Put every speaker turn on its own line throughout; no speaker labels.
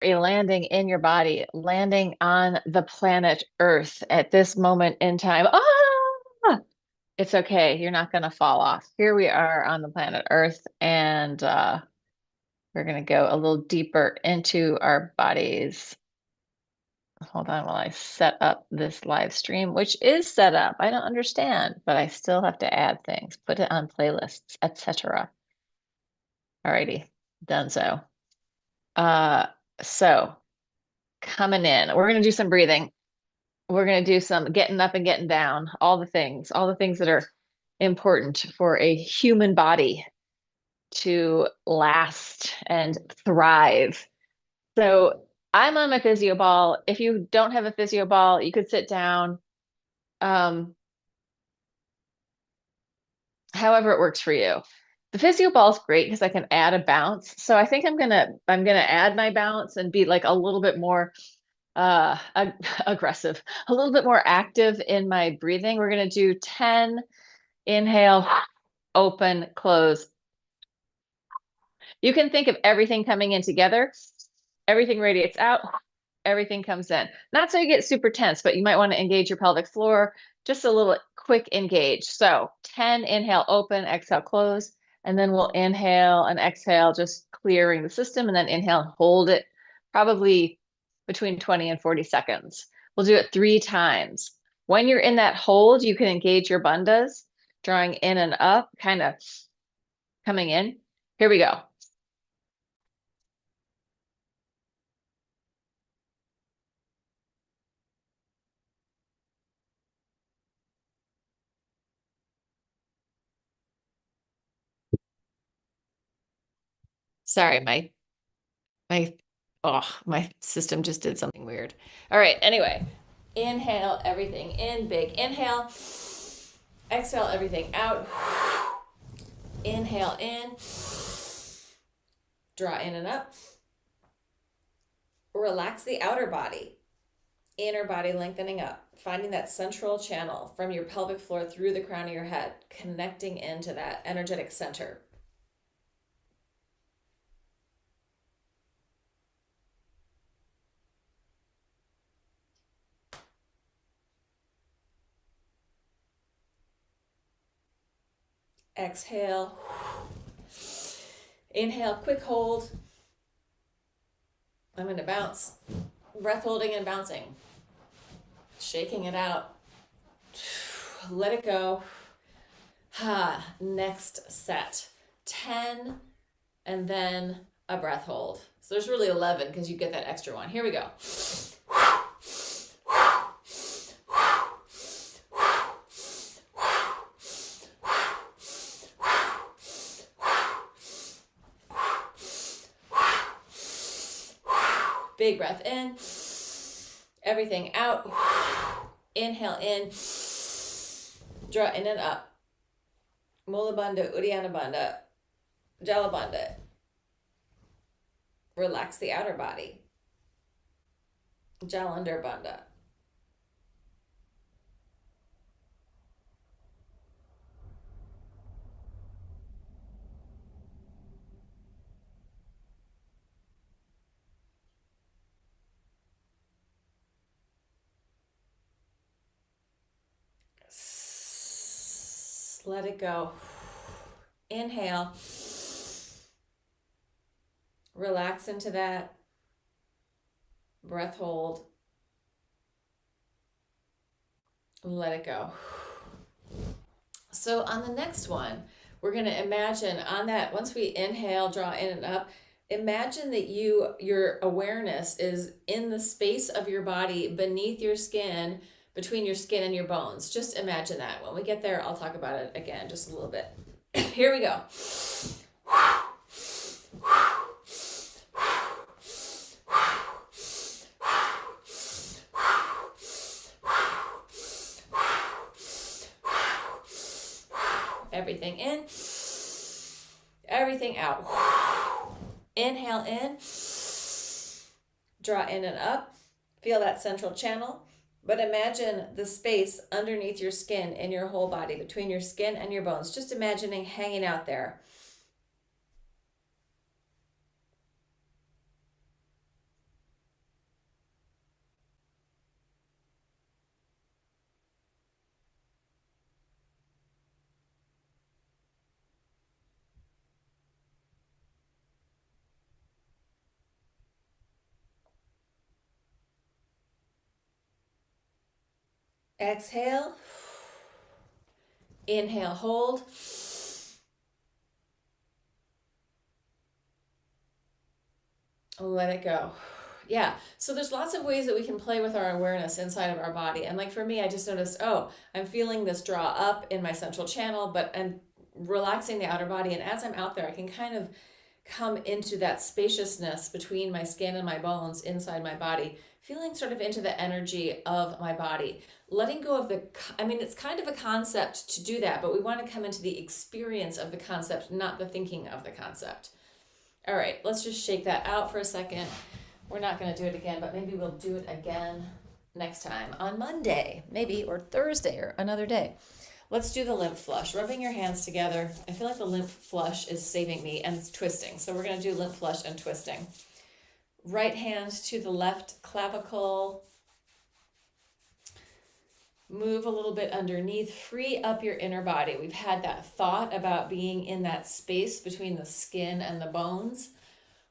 a landing in your body, landing on the planet Earth at this moment in time. Ah! It's okay. You're not going to fall off. Here we are on the planet Earth, and we're going to go a little deeper into our bodies. Hold on while I set up this live stream, which is set up. I don't understand, but I still have to add things, put it on playlists, etc. Alrighty, done so. Uh, so coming in, we're gonna do some breathing. We're gonna do some getting up and getting down, all the things that are important for a human body to last and thrive. So I'm on my physio ball. If you don't have a physio ball, you could sit down. However it works for you. The physio ball is great because I can add a bounce. So I think I'm gonna add my bounce and be like a little bit more aggressive, a little bit more active in my breathing. We're gonna do 10 inhale, open, close. You can think of everything coming in together. Everything radiates out, everything comes in. Not so you get super tense, but you might want to engage your pelvic floor, just a little quick engage. So 10, inhale, open, exhale, close. And then we'll inhale and exhale, just clearing the system, and then inhale and hold it probably between 20 and 40 seconds. We'll do it 3 times. When you're in that hold, you can engage your bandhas, drawing in and up, kind of coming in. Here we go. Sorry, my my system just did something weird. All right, anyway, inhale everything in, big inhale. Exhale everything out. Inhale in. Draw in and up. Relax the outer body. Inner body lengthening up, finding that central channel from your pelvic floor through the crown of your head, connecting into that energetic center. Exhale. Inhale, quick hold. I'm going to bounce. Breath holding and bouncing. Shaking it out. Let it go. Next set. 10 and then a breath hold. So there's really 11 because you get that extra one. Here we go. Big breath in. Everything out. Inhale in. Draw in and up. Mula Bandha, Uddiyana Bandha, Jala Bandha. Relax the outer body. Jalandhar Bandha. Let it go. Inhale. Relax into that. Breath hold. Let it go. So on the next one, we're going to imagine on that, once we inhale, draw in and up, imagine that your awareness is in the space of your body beneath your skin, between your skin and your bones. Just imagine that. When we get there, I'll talk about it again just a little bit. Here we go. Everything in, everything out. Inhale in, draw in and up. Feel that central channel. But imagine the space underneath your skin in your whole body, between your skin and your bones. Just imagining hanging out there.
Exhale. Inhale, hold. Let it go. Yeah. So there's lots of ways that we can play with our awareness inside of our body. And like for me, I just noticed, oh, I'm feeling this draw up in my central channel, but I'm relaxing the outer body. And as I'm out there, I can kind of come into that spaciousness between my skin and my bones inside my body, feeling sort of into the energy of my body, letting go of it's kind of a concept to do that, but we want to come into the experience of the concept, not the thinking of the concept. All right, let's just shake that out for a second. We're not going to do it again, but maybe we'll do it again next time on Monday, maybe, or Thursday, or another day. Let's do the lymph flush. Rubbing your hands together. I feel like the lymph flush is saving me, and it's twisting. So we're going to do lymph flush and twisting. Right hand to the left clavicle. Move a little bit underneath. Free up your inner body. We've had that thought about being in that space between the skin and the bones,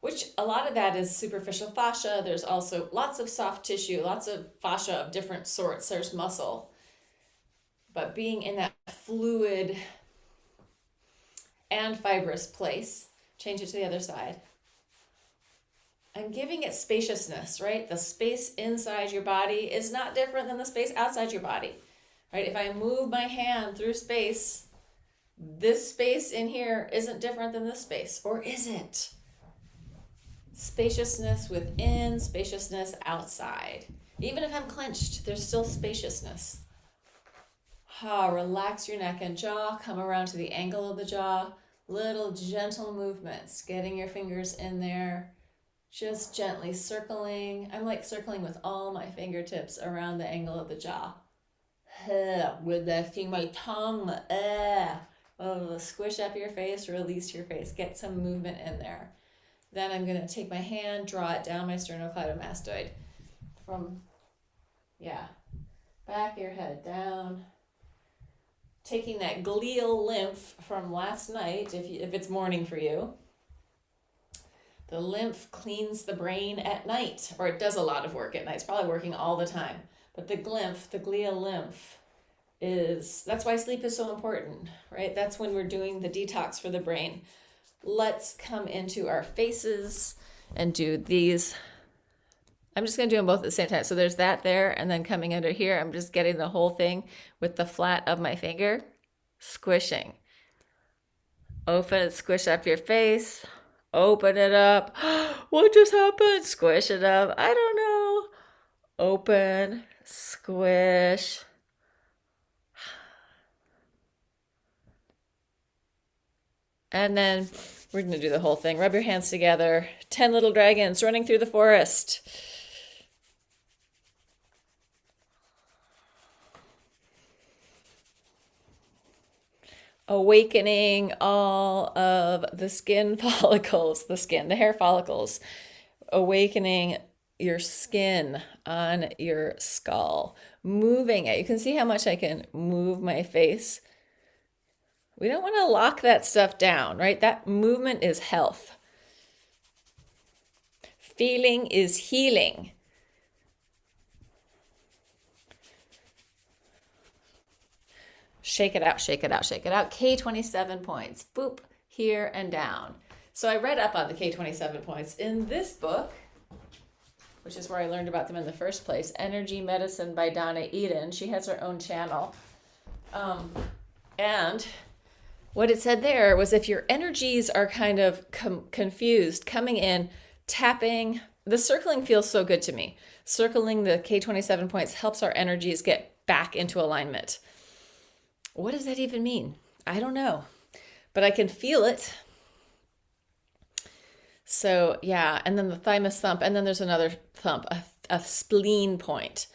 which a lot of that is superficial fascia. There's also lots of soft tissue, lots of fascia of different sorts. There's muscle. But being in that fluid and fibrous place, change it to the other side. And giving it spaciousness, right? The space inside your body is not different than the space outside your body, right? If I move my hand through space, this space in here isn't different than this space, or is it? Spaciousness within, spaciousness outside. Even if I'm clenched, there's still spaciousness. Relax your neck and jaw, come around to the angle of the jaw, little gentle movements, getting your fingers in there, just gently circling. I'm like circling with all my fingertips around the angle of the jaw. Relaxing my tongue. Squish up your face, release your face, get some movement in there. Then I'm going to take my hand, draw it down my sternocleidomastoid. Back of your head down. Taking that glial lymph from last night, if it's morning for you. The lymph cleans the brain at night, or it does a lot of work at night. It's probably working all the time. But the glial lymph, that's why sleep is so important, right? That's when we're doing the detox for the brain. Let's come into our faces and do these. I'm just going to do them both at the same time. So there's that there, and then coming under here, I'm just getting the whole thing with the flat of my finger, squishing. Open and squish up your face. Open it up. What just happened? Squish it up. I don't know. Open, squish. And then we're going to do the whole thing. Rub your hands together. 10 little dragons running through the forest. Awakening all of the skin follicles, the hair follicles. Awakening your skin on your skull. Moving it. You can see how much I can move my face. We don't want to lock that stuff down, right? That movement is health. Feeling is healing. Shake it out, shake it out, shake it out. K27 points. Boop, here and down. So I read up on the K27 points in this book, which is where I learned about them in the first place, Energy Medicine by Donna Eden. She has her own channel. And what it said there was if your energies are kind of confused, coming in, tapping, the circling feels so good to me. Circling the K27 points helps our energies get back into alignment. What does that even mean? I don't know, but I can feel it. So yeah, and then the thymus thump, and then there's another thump, a spleen point.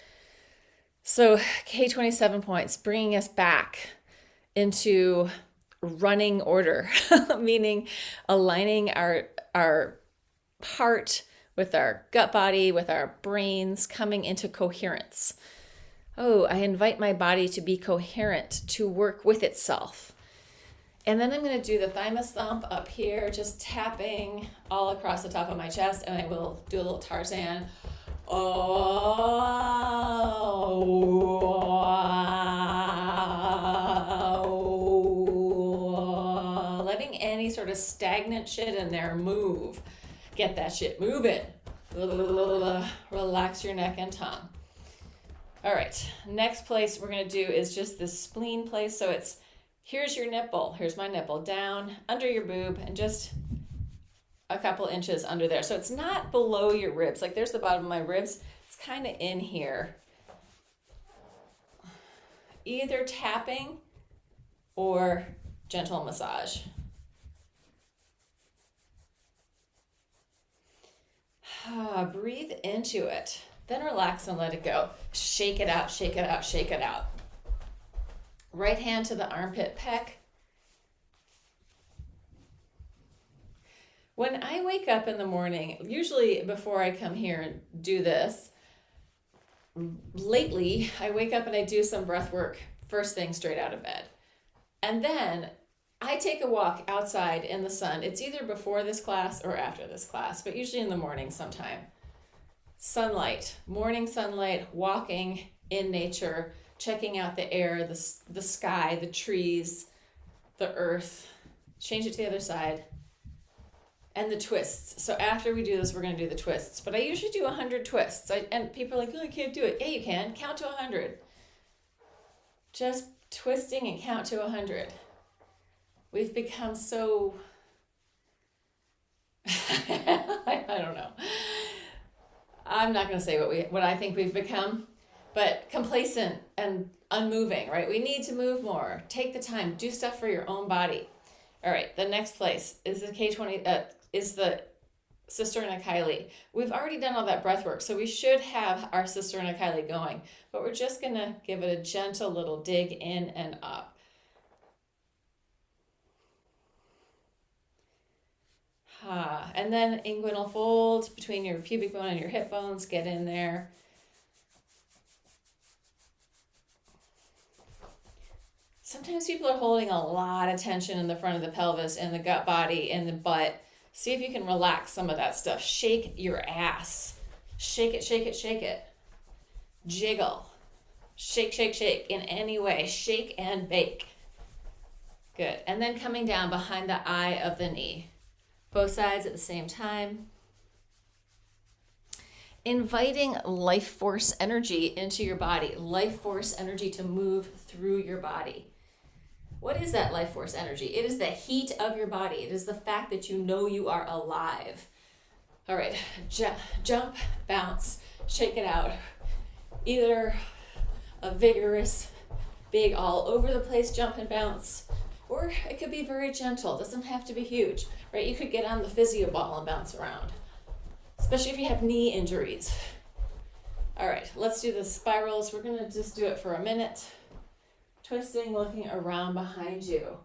So K27 points, bringing us back into running order, meaning aligning our heart with our gut body, with our brains, coming into coherence. Oh, I invite my body to be coherent, to work with itself. And then I'm going to do the thymus thump up here, just tapping all across the top of my chest, and I will do a little Tarzan. Oh, tense shit in there, move. Get that shit moving. Relax your neck and tongue. All right, next place we're gonna do is just the spleen place. So it's, here's your nipple, here's my nipple, down under your boob and just a couple inches under there. So it's not below your ribs. Like there's the bottom of my ribs. It's kind of in here. Either tapping or gentle massage. Breathe into it. Then relax and let it go. Shake it out, shake it out, shake it out. Right hand to the armpit pec. When I wake up in the morning, usually before I come here and do this, lately I wake up and I do some breath work first thing straight out of bed. And then I take a walk outside in the sun. It's either before this class or after this class, but usually in the morning sometime. Sunlight, morning sunlight, walking in nature, checking out the air, the sky, the trees, the earth. Change it to the other side. And the twists. So after we do this, we're going to do the twists. But I usually do 100 twists. And people are like, oh, I can't do it. Yeah, you can. Count to 100. Just twisting and count to 100. We've become so... I don't know. I'm not going to say what I think we've become, but complacent and unmoving, right? We need to move more. Take the time. Do stuff for your own body. All right, the next place is the K20, is the Cisterna chyli. We've already done all that breath work, so we should have our Cisterna chyli going, but we're just gonna give it a gentle little dig in and up. And then inguinal fold between your pubic bone and your hip bones, get in there. Sometimes people are holding a lot of tension in the front of the pelvis, in the gut body, in the butt. See if you can relax some of that stuff. Shake your ass. Shake it, shake it, shake it. Jiggle. Shake, shake, shake in any way. Shake and bake. Good. And then coming down behind the eye of the knee. Both sides at the same time. Inviting life force energy into your body. Life force energy to move through your body. What is that life force energy? It is the heat of your body. It is the fact that you know you are alive. All right, jump, bounce, shake it out. Either a vigorous, big, all over the place jump and bounce, or it could be very gentle. It doesn't have to be huge, right? You could get on the physio ball and bounce around, especially if you have knee injuries. All right, let's do the spirals. We're gonna just do it for a minute. Twisting, looking around behind you.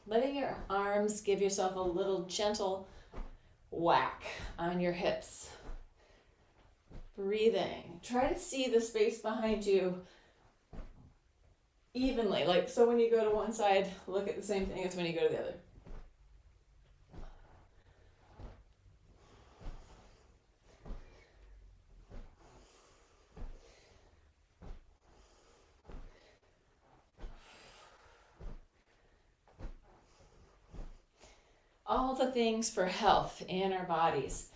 Letting your arms give yourself a little gentle whack on your hips. Breathing. Try to see the space behind you evenly. Like, so when you go to one side, look at the same thing as when you go to the other. All the things for health in our bodies.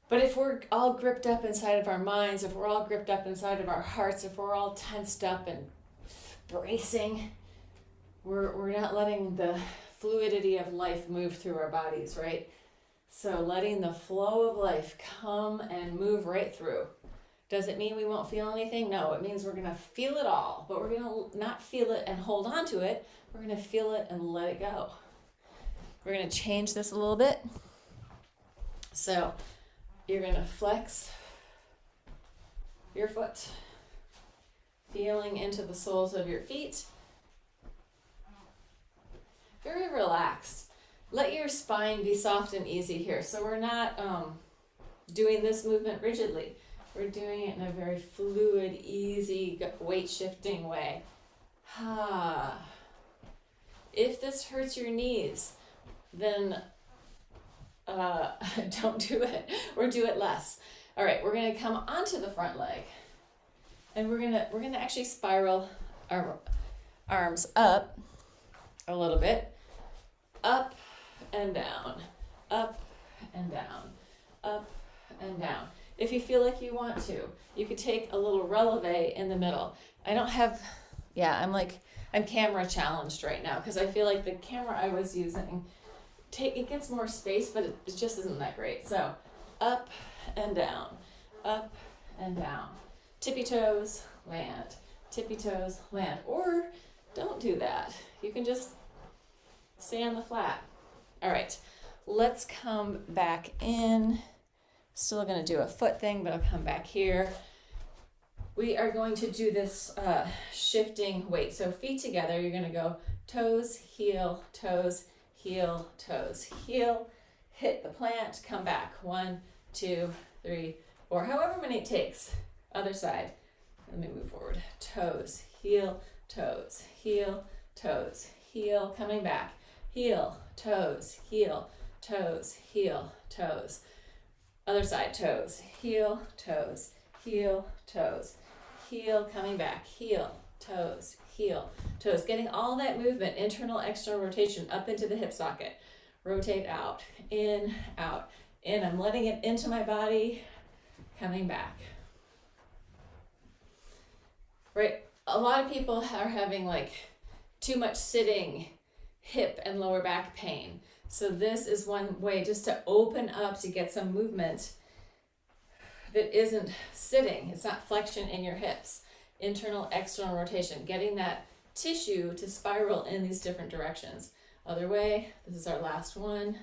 But if we're all gripped up inside of our minds, if we're all gripped up inside of our hearts, if we're all tensed up and bracing, we're not letting the fluidity of life move through our bodies, right? So letting the flow of life come and move right through. Does it mean we won't feel anything? No, it means we're going to feel it all, but we're going to not feel it and hold on to it. We're going to feel it and let it go. We're going to change this a little bit. So you're going to flex your foot, feeling into the soles of your feet. Very relaxed. Let your spine be soft and easy here. So we're not doing this movement rigidly. We're doing it in a very fluid, easy, weight shifting way. If this hurts your knees, then don't do it, or do it less. All right, we're gonna come onto the front leg, and we're gonna actually spiral our arms up a little bit, up and down, up and down, up and down. If you feel like you want to, you could take a little releve in the middle. I don't have, yeah, I'm camera challenged right now because I feel like the camera I was using, it gets more space, but it just isn't that great. So up and down, up and down. Tippy toes, land, tippy toes, land. Or don't do that. You can just stay on the flat. All right, let's come back in. Still gonna do a foot thing, but I'll come back here. We are going to do this shifting weight. So feet together, you're gonna go toes, heel, toes, heel, toes, heel, hit the plant, come back. 1, 2, 3, 4, however many it takes. Other side. Let me move forward. Toes, heel, toes, heel, toes, heel, coming back. Heel, toes, heel, toes, heel, toes. Other side, toes, heel, toes, heel, toes, heel, coming back. Heel, toes, heel, toes. Getting all that movement, internal, external rotation up into the hip socket. Rotate out, in, out, in. I'm letting it into my body, coming back. Right, a lot of people are having like too much sitting, hip and lower back pain. So this is one way just to open up to get some movement that isn't sitting. It's not flexion in your hips. Internal, external rotation, getting that tissue to spiral in these different directions. Other way, this is our last one.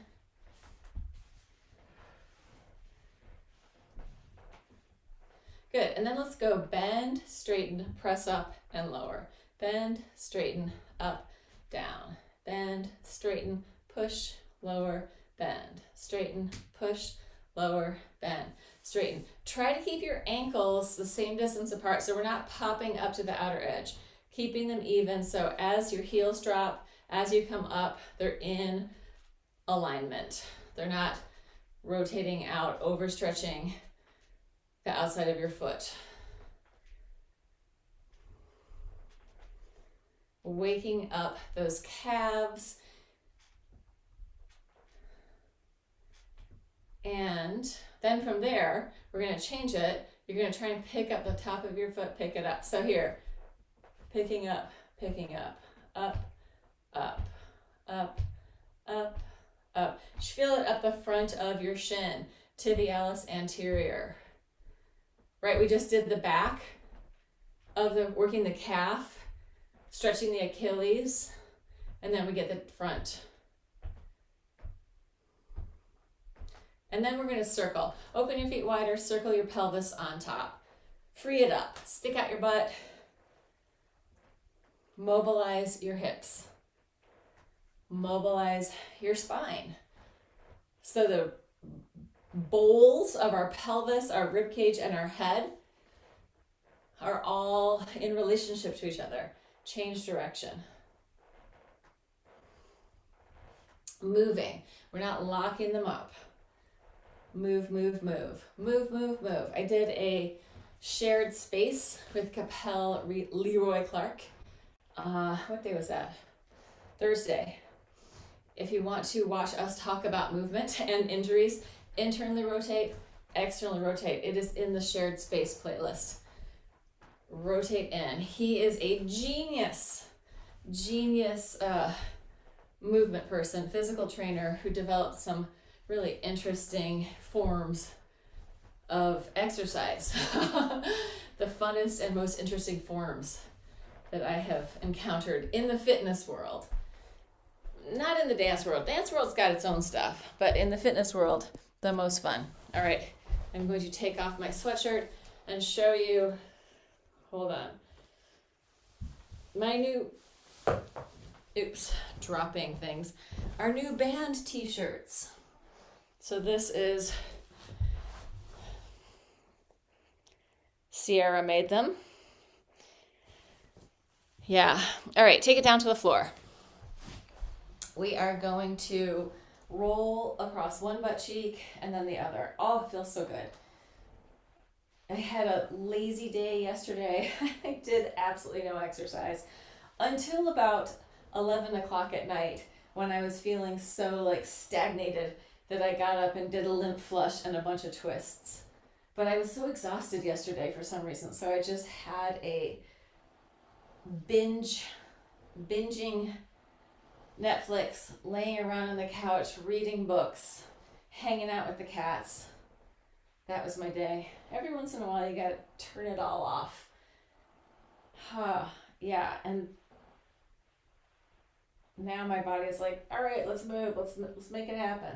Good, and then let's go bend, straighten, press up and lower. Bend, straighten, up, down. Bend, straighten, push, lower, bend. Straighten, push, lower, bend. Straighten. Try to keep your ankles the same distance apart so we're not popping up to the outer edge. Keeping them even so as your heels drop, as you come up, they're in alignment. They're not rotating out, overstretching the outside of your foot. Waking up those calves. And then from there, we're going to change it. You're going to try and pick up the top of your foot, pick it up. So here, picking up, up, up, up, up, up. You should feel it up the front of your shin, tibialis anterior. Right, we just did the back of working the calf, stretching the Achilles, and then we get the front. And then we're going to circle. Open your feet wider, circle your pelvis on top. Free it up, stick out your butt, mobilize your hips, mobilize your spine. So the bowls of our pelvis, our rib cage, and our head are all in relationship to each other. Change direction. Moving. We're not locking them up. Move, move, move. Move, move, move. I did a shared space with Capel Leroy Clark. What day was that? Thursday. If you want to watch us talk about movement and injuries, internally rotate, externally rotate. It is in the shared space playlist. Rotate in. He is a genius movement person, physical trainer who developed some really interesting forms of exercise. The funnest and most interesting forms that I have encountered in the fitness world. Not in the dance world. Dance world's got its own stuff, but in the fitness world, the most fun. All right, I'm going to take off my sweatshirt and show you, hold on, my new, dropping things, our new band t-shirts. So this is, Sierra made them. Yeah, all right, take it down to the floor. We are going to roll across one butt cheek and then the other. Oh, it feels so good. I had a lazy day yesterday. I did absolutely no exercise until about 11 o'clock at night when I was feeling so like stagnated that I got up and did a lymph flush and a bunch of twists. But I was so exhausted yesterday for some reason, so I just had a binging Netflix, laying around on the couch, reading books, hanging out with the cats. That was my day. Every once in a while, you gotta turn it all off. Yeah, and now my body is like, all right, let's move. Let's make it happen.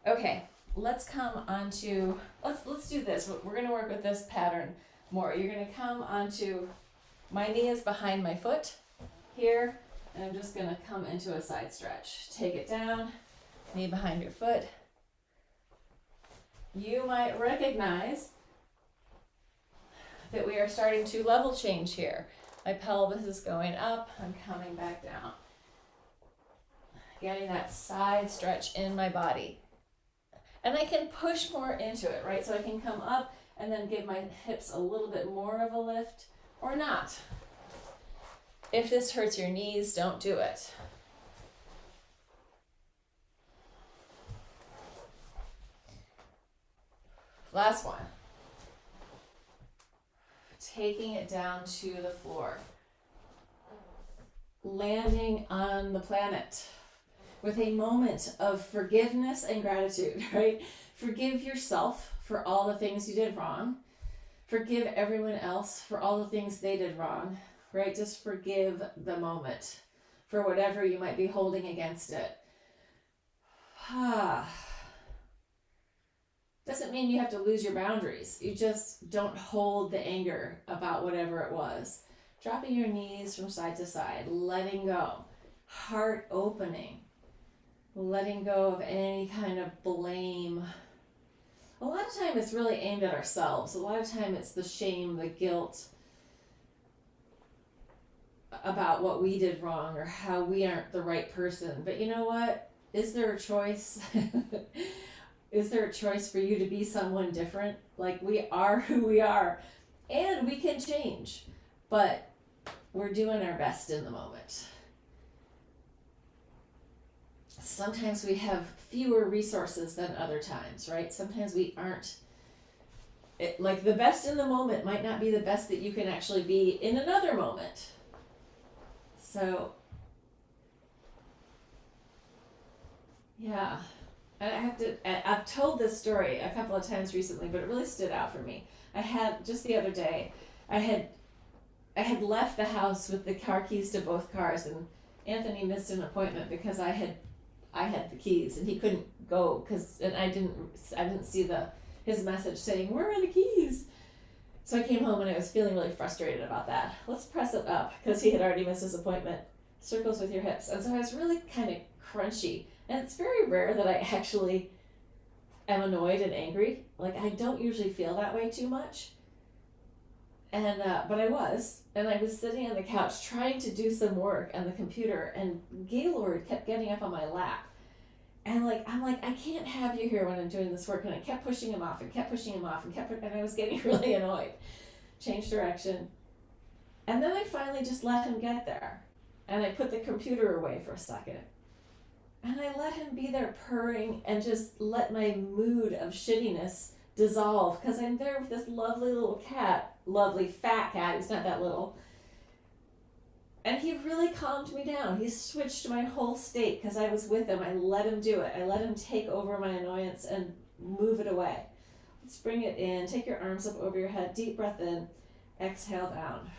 Okay, let's come onto. Let's do this. We're gonna work with this pattern more. You're gonna come onto. My knee is behind my foot here, and I'm just gonna come into a side stretch. Take it down, knee behind your foot. You might recognize that we are starting to level change here. My pelvis is going up, I'm coming back down. Getting that side stretch in my body. And I can push more into it, right? So I can come up and then give my hips a little bit more of a lift or not. If this hurts your knees, don't do it. Last one. Taking it down to the floor. Landing on the planet with a moment of forgiveness and gratitude, right? Forgive yourself for all the things you did wrong. Forgive everyone else for all the things they did wrong, right? Just forgive the moment for whatever you might be holding against it. Doesn't mean you have to lose your boundaries. You just don't hold the anger about whatever it was. Dropping your knees from side to side, letting go, heart opening, letting go of any kind of blame. A lot of time it's really aimed at ourselves. A lot of time it's the shame, the guilt about what we did wrong or how we aren't the right person. But you know what? Is there a choice? Is there a choice for you to be someone different? Like, we are who we are, and we can change, but we're doing our best in the moment. Sometimes we have fewer resources than other times, right? Sometimes we aren't. Like, the best in the moment might not be the best that you can actually be in another moment. So, yeah. And I've told this story a couple of times recently, but it really stood out for me. I had, just the other day, I had left the house with the car keys to both cars, and Anthony missed an appointment because I had the keys and he couldn't go and I didn't see his message saying, "Where are the keys?" So I came home and I was feeling really frustrated about that. Let's press it up because he had already missed his appointment. Circles with your hips. And so I was really kind of crunchy. And it's very rare that I actually am annoyed and angry. Like, I don't usually feel that way too much. And but I was sitting on the couch trying to do some work on the computer, and Gaylord kept getting up on my lap. And I'm like, I can't have you here when I'm doing this work. And I kept pushing him off and I was getting really annoyed. Changed direction. And then I finally just let him get there. And I put the computer away for a second. And I let him be there purring and just let my mood of shittiness dissolve, because I'm there with this lovely little cat, lovely fat cat, he's not that little. And he really calmed me down. He switched my whole state because I was with him. I let him do it. I let him take over my annoyance and move it away. Let's bring it in. Take your arms up over your head. Deep breath in. Exhale down.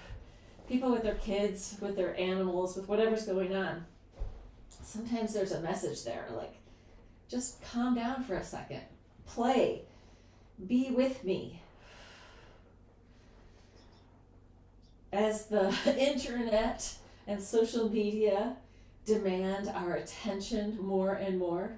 People with their kids, with their animals, with whatever's going on, sometimes there's a message there, like, just calm down for a second. Play. Be with me. As the internet and social media demand our attention more and more,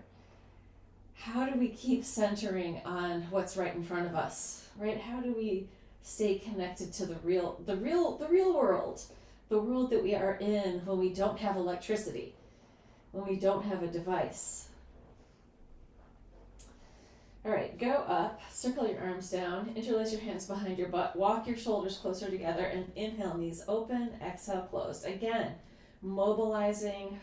how do we keep centering on what's right in front of us, right? How do we stay connected to the real world, the world that we are in when we don't have electricity, when we don't have a device? All right, go up, circle your arms down, interlace your hands behind your butt, walk your shoulders closer together, and inhale, knees open, exhale, closed. Again, mobilizing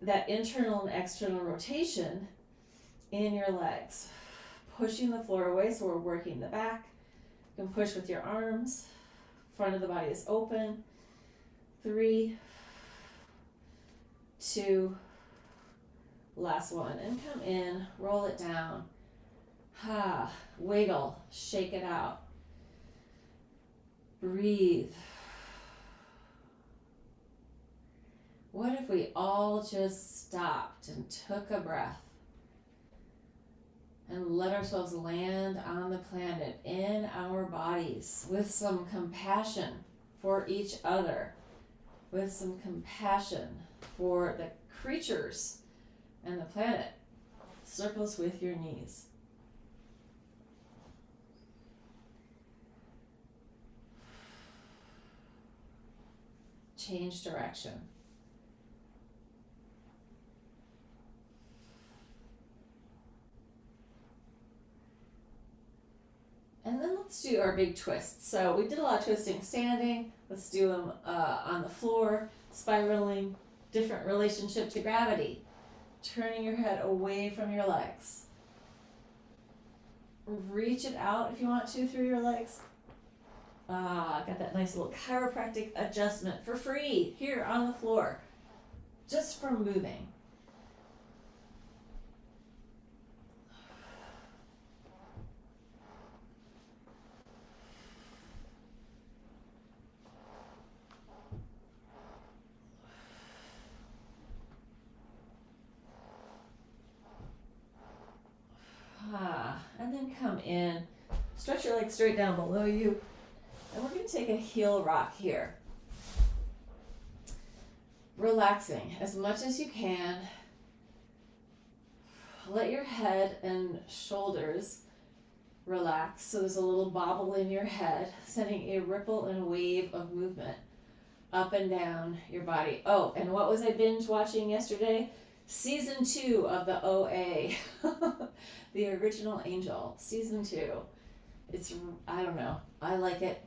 that internal and external rotation in your legs. Pushing the floor away, so we're working the back. You can push with your arms. Front of the body is open. 3, 2, last one. And come in, roll it down. Wiggle, shake it out. Breathe. What if we all just stopped and took a breath and let ourselves land on the planet in our bodies with some compassion for each other, with some compassion for the creatures and the planet. Circles with your knees. Change direction. And then let's do our big twists. So we did a lot of twisting standing. Let's do them on the floor, spiraling, different relationship to gravity. Turning your head away from your legs. Reach it out if you want to through your legs. Got that nice little chiropractic adjustment for free here on the floor, just from moving. And then come in, stretch your legs straight down below you, and we're going to take a heel rock here. Relaxing as much as you can. Let your head and shoulders relax, so there's a little bobble in your head, sending a ripple and wave of movement up and down your body. Oh, and what was I binge watching yesterday? Season 2 of the OA, The Original Angel, Season 2. It's, I don't know, I like it.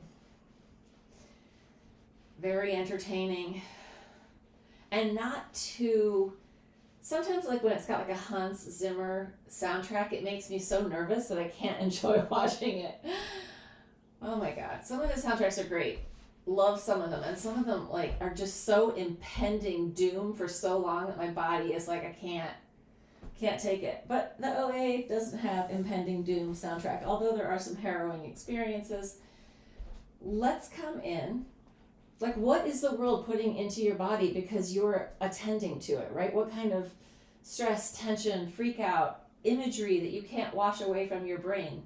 Very entertaining. And not too, sometimes like when it's got like a Hans Zimmer soundtrack, it makes me so nervous that I can't enjoy watching it. Oh my God, some of the soundtracks are great. Love some of them, and some of them like are just so impending doom for so long that my body is like, I can't take it. But the OA doesn't have impending doom soundtrack, although there are some harrowing experiences. Let's come in. Like, what is the world putting into your body because you're attending to it, right? What kind of stress, tension, freak out, imagery that you can't wash away from your brain?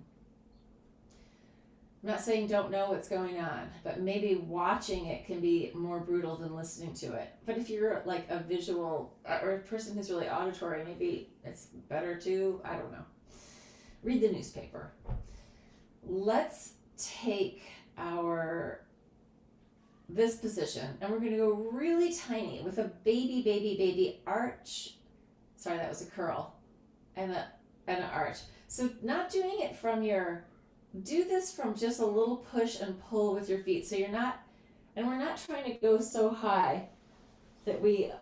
I'm not saying don't know what's going on, but maybe watching it can be more brutal than listening to it. But if you're like a visual or a person who's really auditory, maybe it's better to, I don't know, read the newspaper. Let's take this position, and we're going to go really tiny with a baby arch. Sorry, that was a curl and an arch. So not doing it from do this from just a little push and pull with your feet. So we're not trying to go so high that we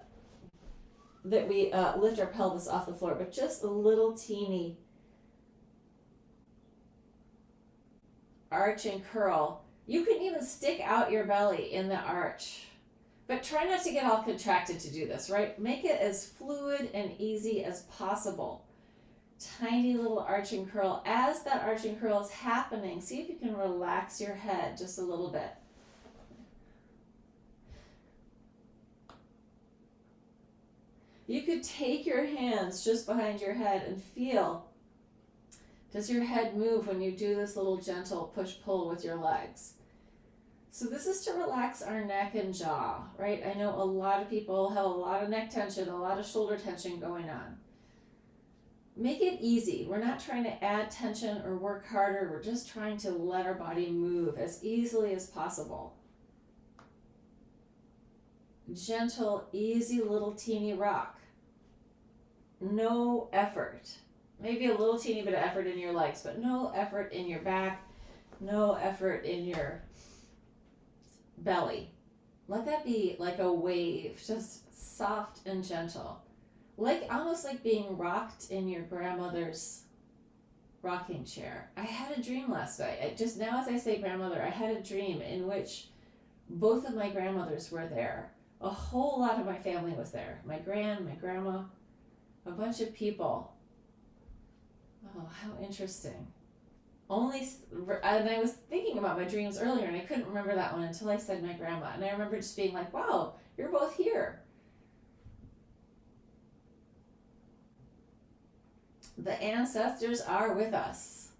lift our pelvis off the floor, but just a little teeny arch and curl. You can even stick out your belly in the arch, but try not to get all contracted to do this, right? Make it as fluid and easy as possible. Tiny little arch and curl. As that arch and curl is happening, see if you can relax your head just a little bit. You could take your hands just behind your head and feel, does your head move when you do this little gentle push-pull with your legs? So this is to relax our neck and jaw, right? I know a lot of people have a lot of neck tension, a lot of shoulder tension going on. Make it easy. We're not trying to add tension or work harder. We're just trying to let our body move as easily as possible. Gentle, easy little teeny rock. No effort. Maybe a little teeny bit of effort in your legs, but no effort in your back, no effort in your belly. Let that be like a wave, just soft and gentle. like almost like being rocked in your grandmother's rocking chair. I had a dream last night. Just now, as I say grandmother, I had a dream in which both of my grandmothers were there. A whole lot of my family was there. My grandma, a bunch of people. Oh, how interesting. And I was thinking about my dreams earlier and I couldn't remember that one until I said my grandma. And I remember just being like, wow, you're both here. The ancestors are with us.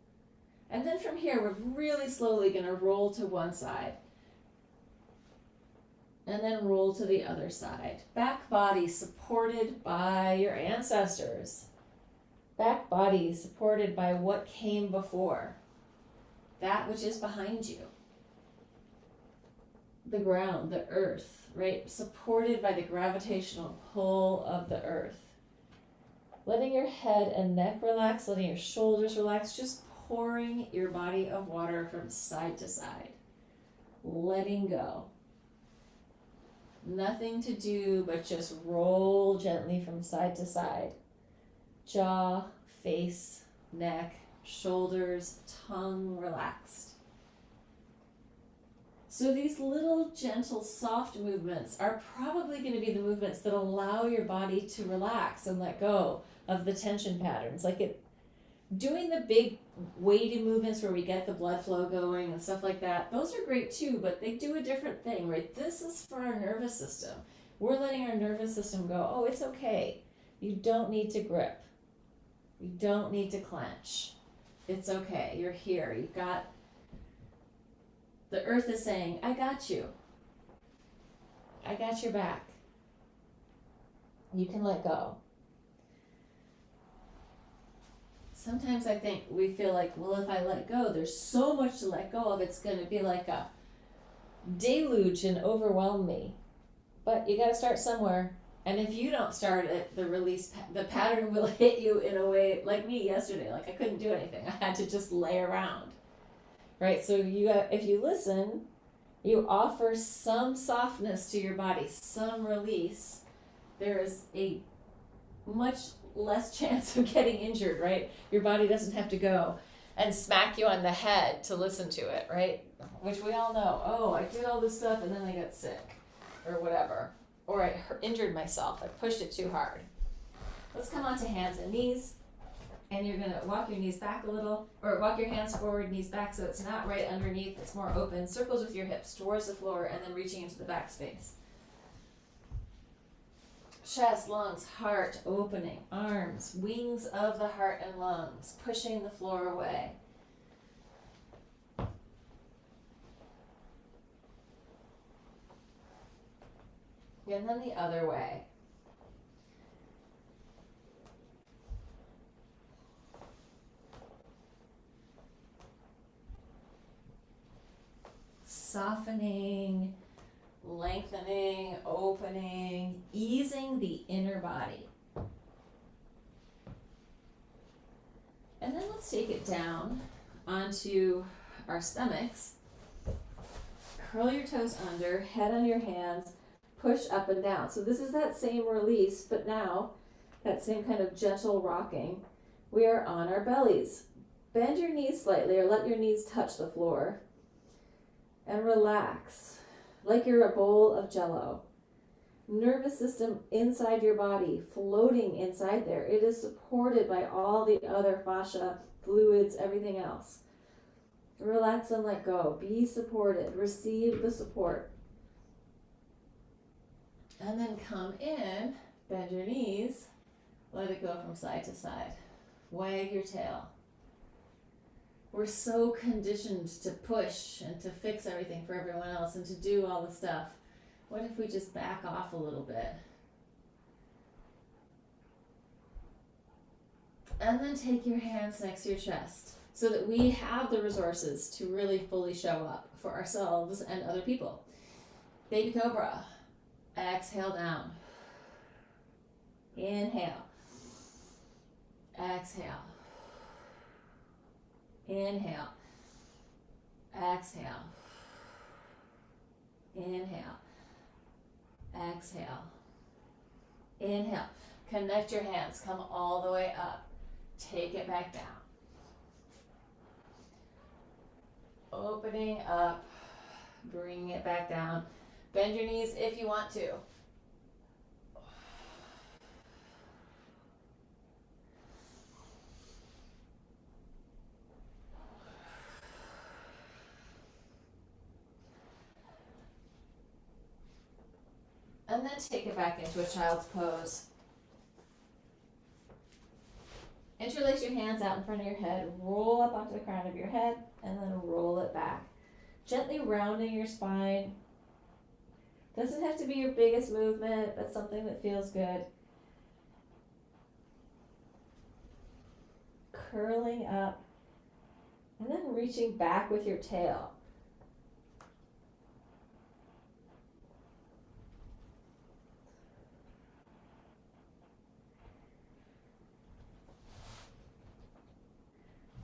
And then from here, we're really slowly going to roll to one side. And then roll to the other side. Back body supported by your ancestors. Back body supported by what came before. That which is behind you. The ground, the earth, right? Supported by the gravitational pull of the earth. Letting your head and neck relax, letting your shoulders relax, just pouring your body of water from side to side. Letting go. Nothing to do but just roll gently from side to side. Jaw, face, neck, shoulders, tongue relaxed. So these little gentle soft movements are probably going to be the movements that allow your body to relax and let go of the tension patterns. Doing the big weighty movements where we get the blood flow going and stuff like that, those are great too, but they do a different thing, right? This is for our nervous system. We're letting our nervous system go, oh, it's okay. You don't need to grip. You don't need to clench. It's okay. You're here. You've got, the earth is saying, I got you. I got your back. You can let go. Sometimes I think we feel like, well, if I let go, there's so much to let go of, it's going to be like a deluge and overwhelm me. But you got to start somewhere. And if you don't start it, the pattern will hit you in a way like me yesterday. Like I couldn't do anything. I had to just lay around. Right? So if you listen, you offer some softness to your body, some release. There is a much less chance of getting injured, right? Your body doesn't have to go and smack you on the head to listen to it, right? Which we all know. Oh, I did all this stuff and then I got sick or whatever. Or I injured myself. I pushed it too hard. Let's come on to hands and knees. And you're going to walk your knees back a little, or walk your hands forward, knees back, so it's not right underneath, it's more open. Circles with your hips towards the floor and then reaching into the back space. Chest, lungs, heart, opening, arms, wings of the heart and lungs, pushing the floor away. And then the other way. Softening, lengthening, opening, easing the inner body. And then let's take it down onto our stomachs. Curl your toes under, head on your hands, push up and down. So this is that same release, but now that same kind of gentle rocking. We are on our bellies. Bend your knees slightly or let your knees touch the floor. And relax, like you're a bowl of jello. Nervous system inside your body, floating inside there. It is supported by all the other fascia, fluids, everything else. Relax and let go. Be supported. Receive the support. And then come in, bend your knees, let it go from side to side. Wag your tail. We're so conditioned to push and to fix everything for everyone else and to do all the stuff. What if we just back off a little bit? And then take your hands next to your chest so that we have the resources to really fully show up for ourselves and other people. Baby Cobra. Exhale down. Inhale. Exhale. Inhale. Exhale. Inhale. Exhale. Inhale. Connect your hands, come all the way up. Take it back down. Opening up, bringing it back down. Bend your knees if you want to. And then take it back into a child's pose. Interlace your hands out in front of your head, roll up onto the crown of your head, and then roll it back. Gently rounding your spine. Doesn't have to be your biggest movement, but something that feels good. Curling up, and then reaching back with your tail.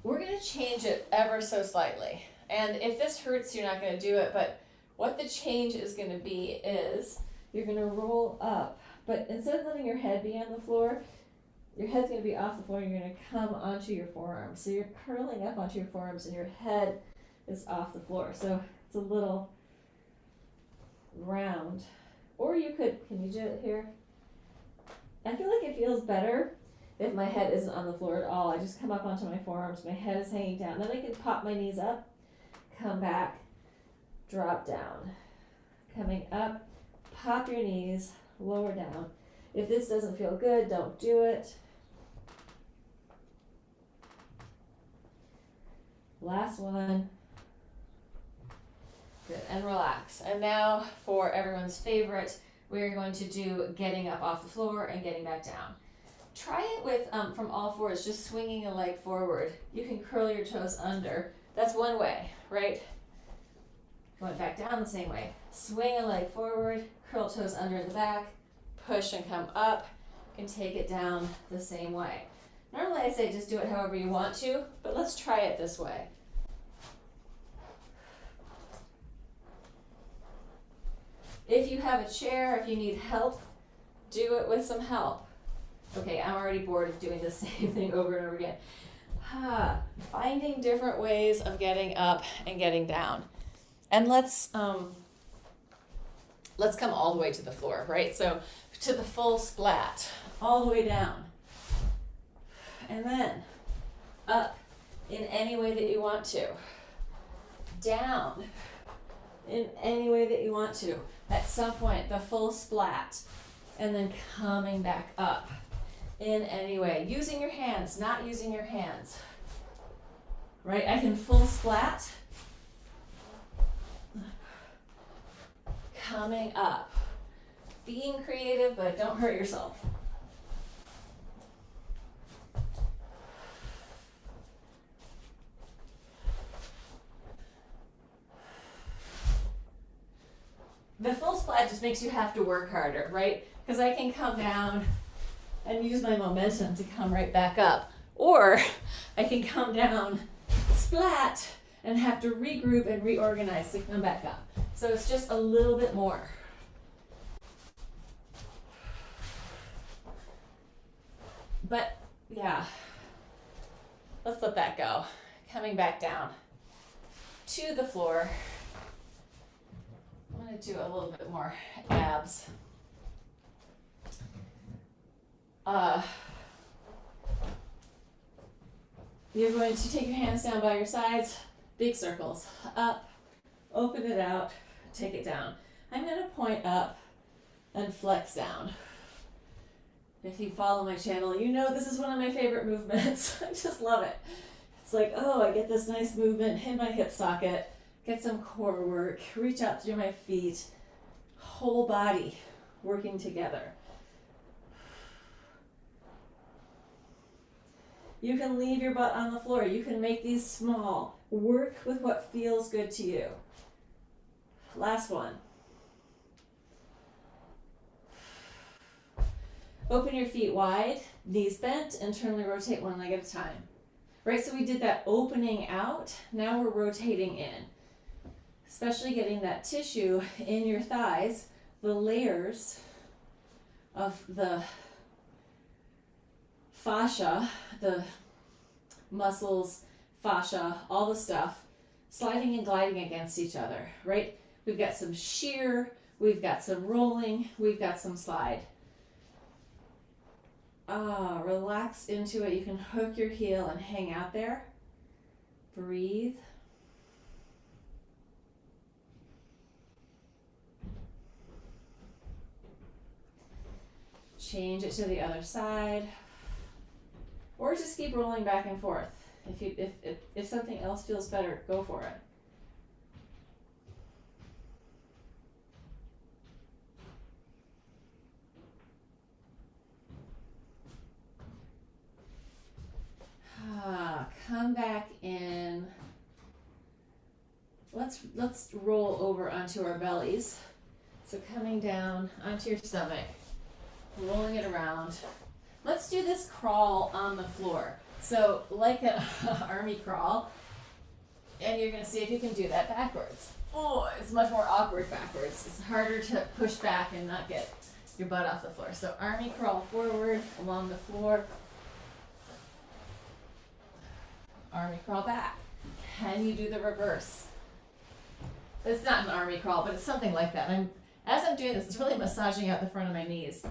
We're going to change it ever so slightly. And if this hurts, you're not going to do it. But what the change is going to be is you're going to roll up. But instead of letting your head be on the floor, your head's going to be off the floor and you're going to come onto your forearms. So you're curling up onto your forearms and your head is off the floor. So it's a little round. Or you could, can you do it here? I feel like it feels better if my head isn't on the floor at all. I just come up onto my forearms, my head is hanging down. Then I can pop my knees up, come back, drop down. Coming up, pop your knees, lower down. If this doesn't feel good, don't do it. Last one. Good, and relax. And now for everyone's favorite, we're going to do getting up off the floor and getting back down. Try it with, from all fours, just swinging a leg forward. You can curl your toes under. That's one way, right? Going back down the same way. Swing a leg forward, curl toes under in the back, push and come up. You can take it down the same way. Normally I say just do it however you want to, but let's try it this way. If you have a chair, if you need help, do it with some help. Okay, I'm already bored of doing the same thing over and over again. Finding different ways of getting up and getting down. And let's come all the way to the floor, right? So to the full splat, all the way down. And then up in any way that you want to. Down in any way that you want to. At some point, the full splat. And then coming back up in any way. Using your hands, not using your hands. Right? I can full splat. Coming up. Being creative, but don't hurt yourself. The full splat just makes you have to work harder, right? Because I can come down and use my momentum to come right back up. Or I can come down, splat, and have to regroup and reorganize to come back up. So it's just a little bit more. But yeah, let's let that go. Coming back down to the floor. I'm going to do a little bit more abs. You're going to take your hands down by your sides, big circles, up, open it out, take it down. I'm going to point up and flex down. If you follow my channel, you know this is one of my favorite movements. I just love it. It's like, oh, I get this nice movement, hit my hip socket, get some core work, reach out through my feet, whole body working together. You can leave your butt on the floor. You can make these small. Work with what feels good to you. Last one. Open your feet wide, knees bent, internally rotate one leg at a time. Right, so we did that opening out. Now we're rotating in. Especially getting that tissue in your thighs, the layers of the fascia, the muscles, fascia, all the stuff, sliding and gliding against each other, right? We've got some shear, we've got some rolling, we've got some slide. Relax into it. You can hook your heel and hang out there. Breathe. Change it to the other side. Or just keep rolling back and forth. If something else feels better, go for it. Come back in. Let's roll over onto our bellies. So coming down onto your stomach, rolling it around. Let's do this crawl on the floor. So like an army crawl, and you're gonna see if you can do that backwards. Oh, it's much more awkward backwards. It's harder to push back and not get your butt off the floor. So army crawl forward along the floor. Army crawl back. Can you do the reverse? It's not an army crawl, but it's something like that. As I'm doing this, it's really massaging out the front of my knees.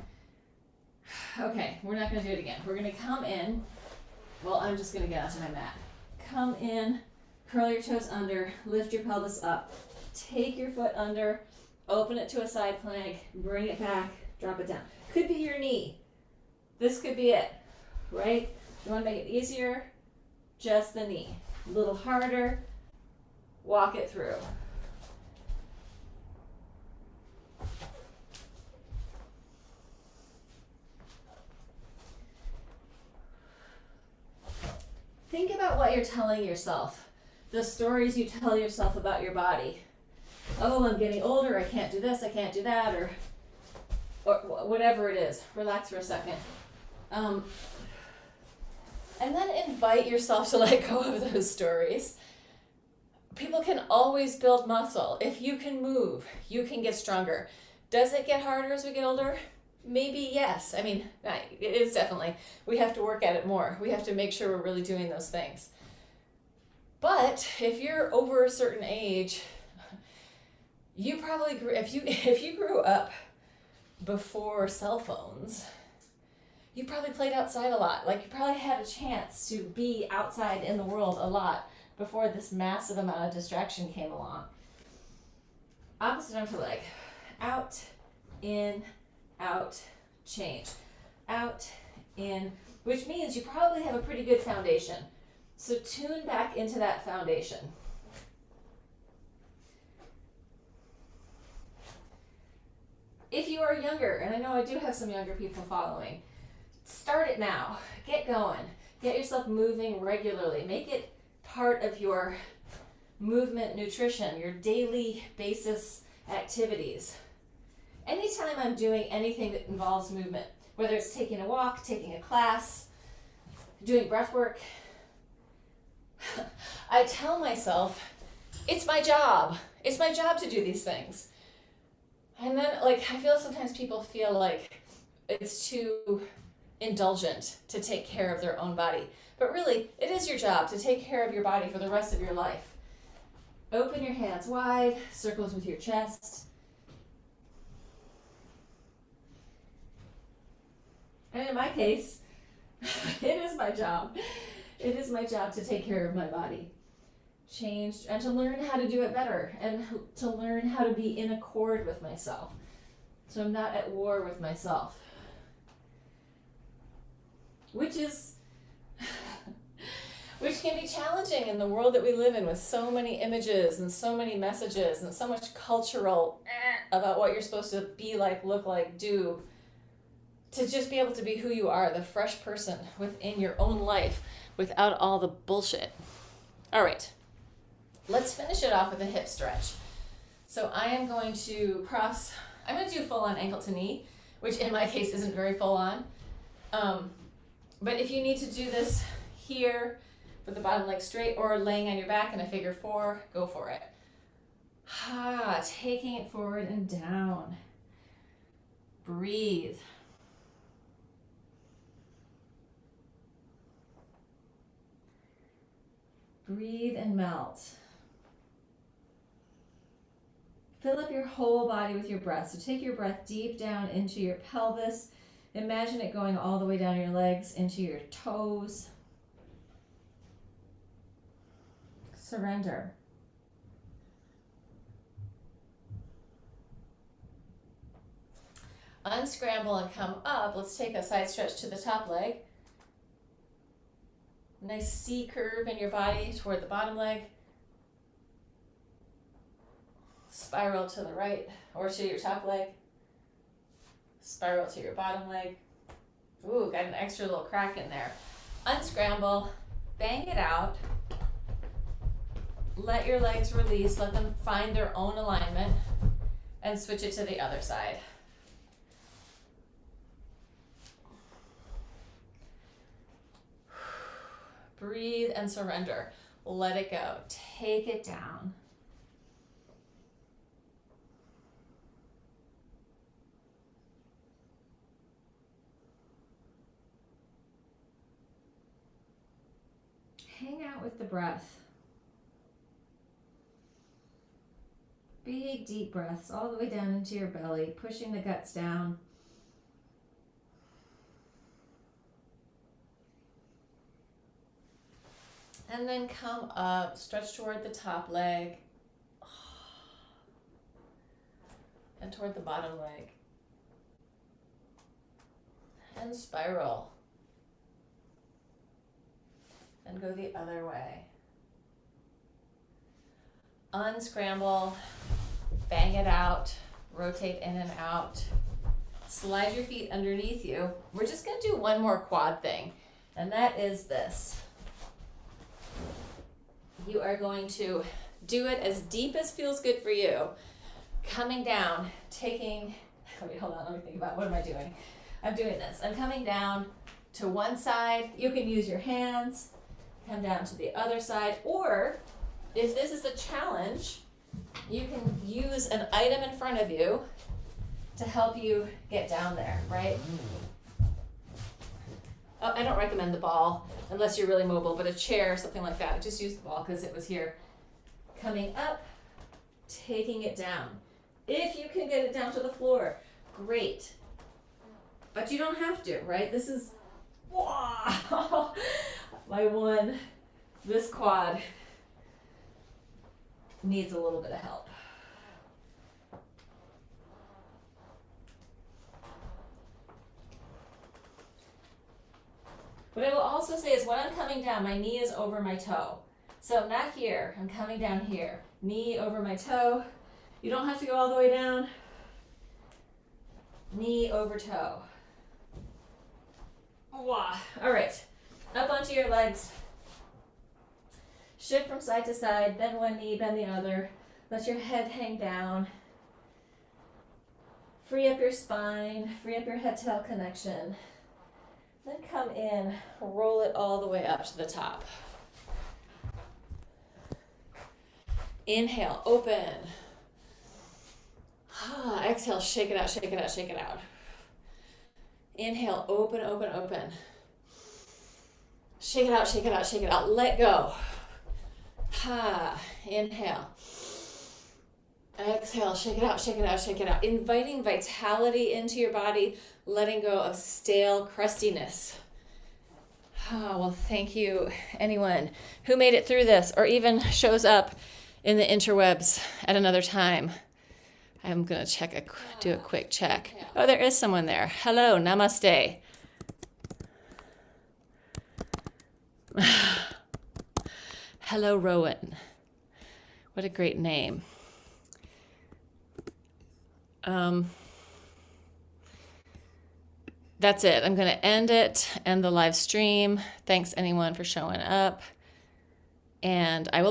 Okay, we're not going to do it again. We're going to come in. Well, I'm just going to get onto my mat. Come in, curl your toes under, lift your pelvis up, take your foot under, open it to a side plank, bring it back, drop it down. Could be your knee. This could be it, right? You want to make it easier? Just the knee. A little harder, walk it through. Think about what you're telling yourself, the stories you tell yourself about your body. Oh, I'm getting older, I can't do this, I can't do that, or whatever it is. Relax for a second. And then invite yourself to let go of those stories. People can always build muscle. If you can move, you can get stronger. Does it get harder as we get older? Maybe yes. I mean, it is definitely. We have to work at it more. We have to make sure we're really doing those things. But if you're over a certain age, you probably grew, if you grew up before cell phones, you probably played outside a lot. Like you probably had a chance to be outside in the world a lot before this massive amount of distraction came along. Opposite arm to leg. Out, in, out, change. Out, in, which means you probably have a pretty good foundation. So tune back into that foundation. If you are younger, and I know I do have some younger people following, start it now. Get going. Get yourself moving regularly. Make it part of your movement nutrition, your daily basis activities. Anytime I'm doing anything that involves movement, whether it's taking a walk, taking a class, doing breath work, I tell myself, it's my job. It's my job to do these things. And then, I feel sometimes people feel like it's too indulgent to take care of their own body. But really, it is your job to take care of your body for the rest of your life. Open your hands wide, circles with your chest. And in my case, it is my job. It is my job to take care of my body. Change, and to learn how to do it better, and to learn how to be in accord with myself. So I'm not at war with myself. Which can be challenging in the world that we live in with so many images and so many messages and so much cultural about what you're supposed to be like, look like, do. To just be able to be who you are, the fresh person within your own life without all the bullshit. All right, let's finish it off with a hip stretch. So I am going to I'm going to do full on ankle to knee, which in my case isn't very full on. But if you need to do this here with the bottom leg straight or laying on your back in a figure four, go for it. Taking it forward and down. Breathe. Breathe and melt. Fill up your whole body with your breath. So take your breath deep down into your pelvis. Imagine it going all the way down your legs, into your toes. Surrender. Unscramble and come up. Let's take a side stretch to the top leg. Nice C curve in your body toward the bottom leg. Spiral to the right or to your top leg. Spiral to your bottom leg. Ooh, got an extra little crack in there. Unscramble, bang it out. Let your legs release, let them find their own alignment, and switch it to the other side. Breathe and surrender. Let it go. Take it down. Hang out with the breath. Big deep breaths all the way down into your belly, pushing the guts down. And then come up, stretch toward the top leg and toward the bottom leg. And spiral. And go the other way. Unscramble, bang it out, rotate in and out. Slide your feet underneath you. We're just going to do one more quad thing, and that is this. You are going to do it as deep as feels good for you. Coming down, taking, wait, hold on, let me think about what am I doing? I'm doing this. I'm coming down to one side. You can use your hands. Come down to the other side, or if this is a challenge, you can use an item in front of you to help you get down there, right? Oh, I don't recommend the ball unless you're really mobile, but a chair or something like that. Just use the ball because it was here. Coming up, taking it down. If you can get it down to the floor, great. But you don't have to, right? This is, wow. This quad needs a little bit of help. What I will also say is when I'm coming down, my knee is over my toe. So I'm not here, I'm coming down here. Knee over my toe. You don't have to go all the way down. Knee over toe. Wow. All right, up onto your legs. Shift from side to side, bend one knee, bend the other. Let your head hang down. Free up your spine, free up your head-tail connection. Then come in, roll it all the way up to the top. Inhale, open. Exhale, shake it out, shake it out, shake it out. Inhale, open, open, open. Shake it out, shake it out, shake it out. Let go. Inhale. Exhale, shake it out, shake it out, shake it out. Inviting vitality into your body, letting go of stale crustiness. Well, thank you, anyone who made it through this or even shows up in the interwebs at another time. I'm going to do a quick check. Oh, there is someone there. Hello, namaste. Hello, Rowan. What a great name. That's it. I'm going to end the live stream. Thanks anyone for showing up. And I will